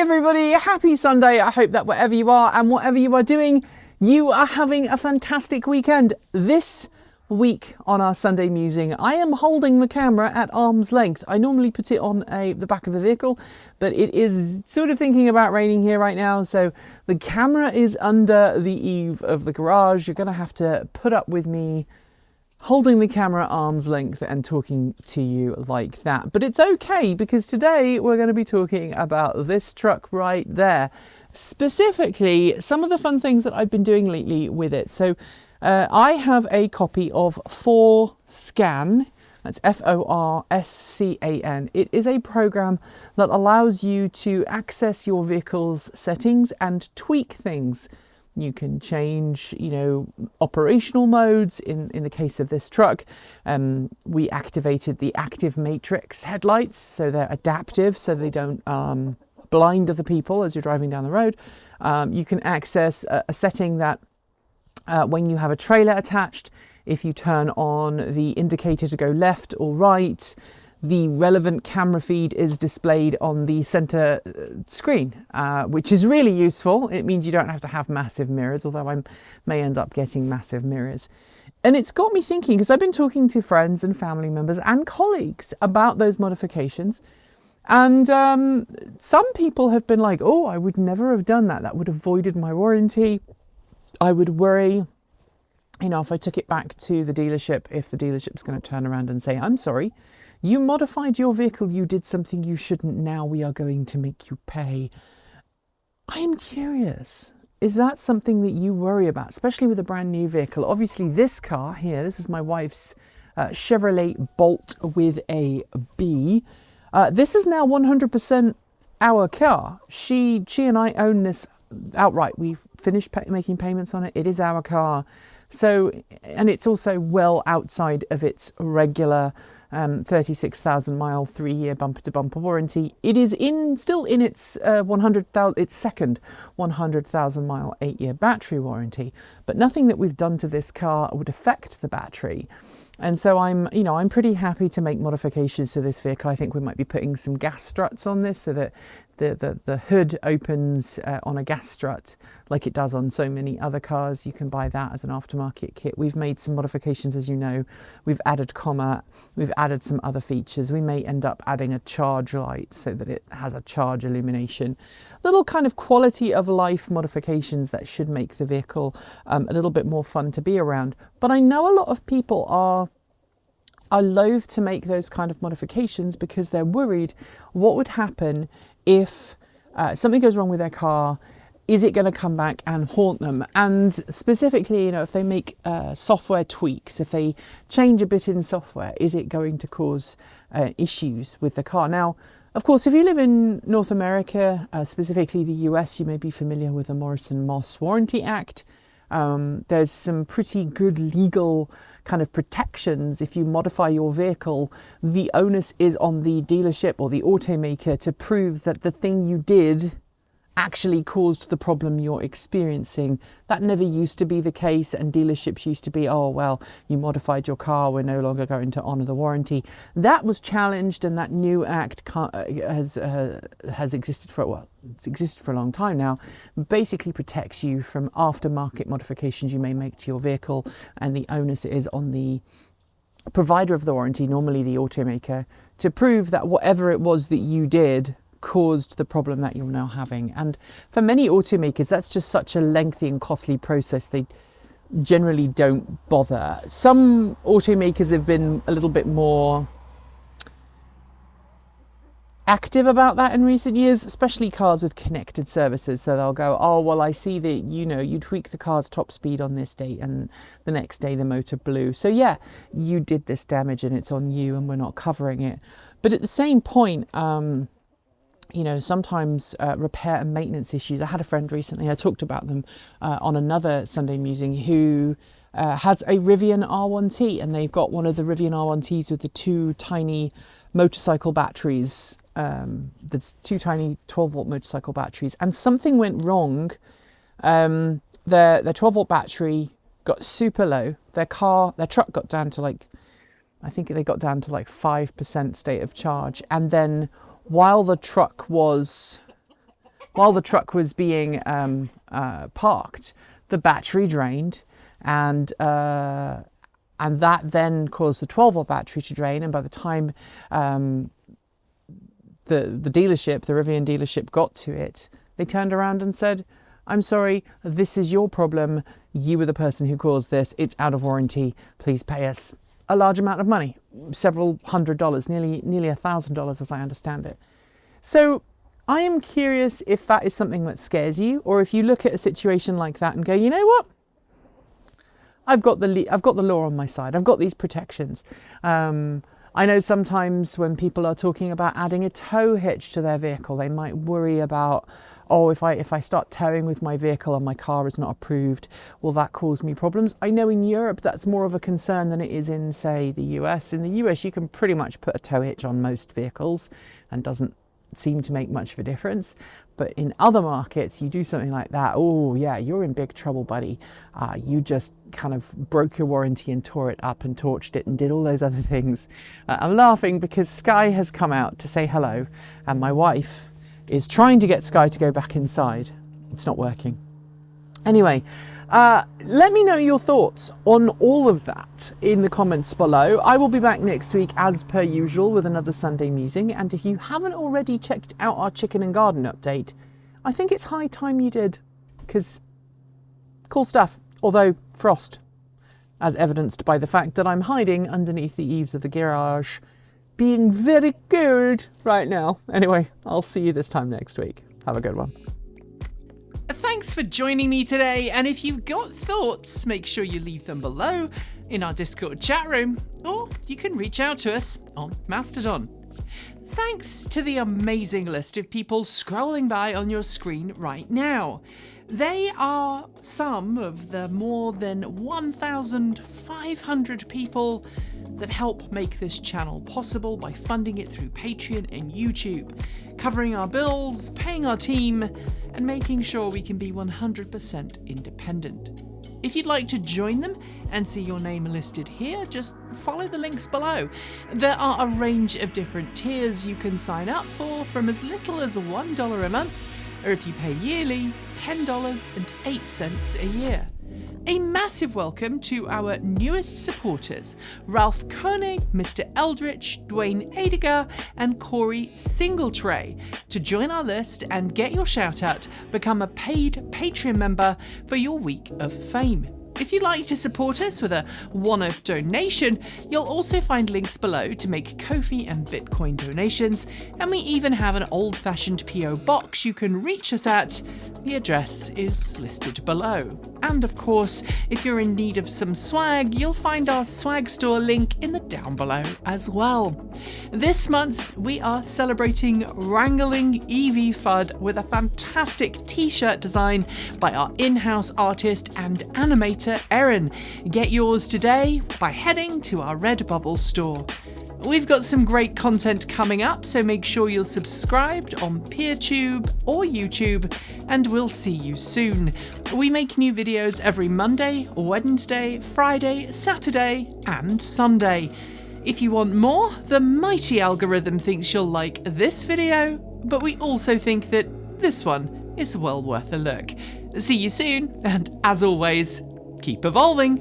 everybody, happy Sunday. I hope that wherever you are and whatever you are doing, you are having a fantastic weekend. This week on our Sunday Musing, I am holding the camera at arm's length. I normally put it on the back of the vehicle, but it is sort of thinking about raining here right now, so the camera is under the eave of the garage. You're going to have to put up with me holding the camera at arm's length and talking to you like that. But it's okay, because today we're going to be talking about this truck right there. Specifically, some of the fun things that I've been doing lately with it. So I have a copy of Forscan. That's Forscan. It is a program that allows you to access your vehicle's settings and tweak things. You can change, operational modes. In the case of this truck, we activated the active matrix headlights, so they're adaptive, so they don't blind other people as you're driving down the road. You can access a setting that when you have a trailer attached, if you turn on the indicator to go left or right, the relevant camera feed is displayed on the center screen, which is really useful. It means you don't have to have massive mirrors, although I may end up getting massive mirrors. And it's got me thinking, because I've been talking to friends and family members and colleagues about those modifications. And some people have been like, oh, I would never have done that. That would have voided my warranty. I would worry, if I took it back to the dealership, if the dealership's going to turn around and say, I'm sorry, you modified your vehicle, you did something you shouldn't, now we are going to make you pay. I am curious, is that something that you worry about, especially with a brand new vehicle? Obviously this car here, this is my wife's Chevrolet Bolt with a B. This is now 100% our car. She and I own this outright. We've finished making payments on it. It is our car. So, and it's also well outside of its regular 36,000 mile 3-year bumper to bumper warranty. It is still in its its second 100,000 mile 8-year battery warranty, but nothing that we've done to this car would affect the battery. And so I'm pretty happy to make modifications to this vehicle. I think we might be putting some gas struts on this so that the hood opens on a gas strut like it does on so many other cars. You can buy that as an aftermarket kit. We've made some modifications, as you know. We've added comma, we've added some other features. We may end up adding a charge light so that it has a charge illumination. Little kind of quality of life modifications that should make the vehicle a little bit more fun to be around. But I know a lot of people are loath to make those kind of modifications because they're worried what would happen if something goes wrong with their car. Is it going to come back and haunt them? And specifically, if they make software tweaks, if they change a bit in software, is it going to cause issues with the car? Now, of course, if you live in North America, specifically the US, you may be familiar with the Morrison-Moss Warranty Act. There's some pretty good legal kind of protections. If you modify your vehicle, the onus is on the dealership or the automaker to prove that the thing you did actually caused the problem you're experiencing. That never used to be the case, and dealerships used to be, oh, well, you modified your car, we're no longer going to honour the warranty. That was challenged, and that new act has existed it's existed for a long time now. Basically protects you from aftermarket modifications you may make to your vehicle, and the onus is on the provider of the warranty, normally the automaker, to prove that whatever it was that you did caused the problem that you're now having. And for many automakers, that's just such a lengthy and costly process, they generally don't bother. Some automakers have been a little bit more active about that in recent years, especially cars with connected services. So they'll go, oh, well, I see that, you tweak the car's top speed on this date and the next day the motor blew. So yeah, you did this damage and it's on you and we're not covering it. But at the same point, sometimes repair and maintenance issues. I had a friend recently, I talked about them on another Sunday Musing, who has a Rivian R1T, and they've got one of the Rivian R1Ts with the two tiny motorcycle batteries. There's two tiny 12-volt motorcycle batteries, and something went wrong. Their 12-volt battery got super low. Their truck got down to I think they got down to 5% state of charge, and then while the truck was while the truck was being parked, the battery drained, and that then caused the 12-volt battery to drain. And by the time the dealership, the Rivian dealership, got to it, they turned around and said, "I'm sorry, this is your problem. You were the person who caused this. It's out of warranty. Please pay us a large amount of money, several $100s, nearly $1,000 as I understand it." So I am curious if that is something that scares you, or if you look at a situation like that and go, you know what? I've got the law on my side. I've got these protections. I know sometimes when people are talking about adding a tow hitch to their vehicle, they might worry about, oh, if I start towing with my vehicle and my car is not approved, will that cause me problems? I know in Europe that's more of a concern than it is in, say, the US. In the US, you can pretty much put a tow hitch on most vehicles and doesn't seem to make much of a difference. But in other markets, you do something like that, oh yeah, you're in big trouble, buddy. You just kind of broke your warranty and tore it up and torched it and did all those other things. I'm laughing because Sky has come out to say hello, and my wife is trying to get Sky to go back inside. It's not working. Anyway, let me know your thoughts on all of that in the comments below. I will be back next week as per usual with another Sunday Musing, and if you haven't already checked out our chicken and garden update, I think it's high time you did, because cool stuff, although frost, as evidenced by the fact that I'm hiding underneath the eaves of the garage, being very cold right now. Anyway, I'll see you this time next week. Have a good one. Thanks for joining me today, and if you've got thoughts, make sure you leave them below in our Discord chat room, or you can reach out to us on Mastodon. Thanks to the amazing list of people scrolling by on your screen right now. They are some of the more than 1,500 people that help make this channel possible by funding it through Patreon and YouTube, covering our bills, paying our team, and making sure we can be 100% independent. If you'd like to join them and see your name listed here, just follow the links below. There are a range of different tiers you can sign up for, from as little as $1 a month, or if you pay yearly, $10.08 a year. A massive welcome to our newest supporters, Ralph Koenig, Mr. Eldritch, Dwayne Adiger, and Corey Singletray. To join our list and get your shout out, become a paid Patreon member for your week of fame. If you'd like to support us with a one-off donation, you'll also find links below to make Ko-fi and Bitcoin donations, and we even have an old-fashioned PO box you can reach us at. The address is listed below. And of course, if you're in need of some swag, you'll find our swag store link in the down below as well. This month, we are celebrating Wrangling EV FUD with a fantastic t-shirt design by our in-house artist and animator Erin. Get yours today by heading to our Redbubble store. We've got some great content coming up, so make sure you're subscribed on PeerTube or YouTube, and we'll see you soon. We make new videos every Monday, Wednesday, Friday, Saturday, and Sunday. If you want more, the mighty algorithm thinks you'll like this video, but we also think that this one is well worth a look. See you soon, and as always, keep evolving.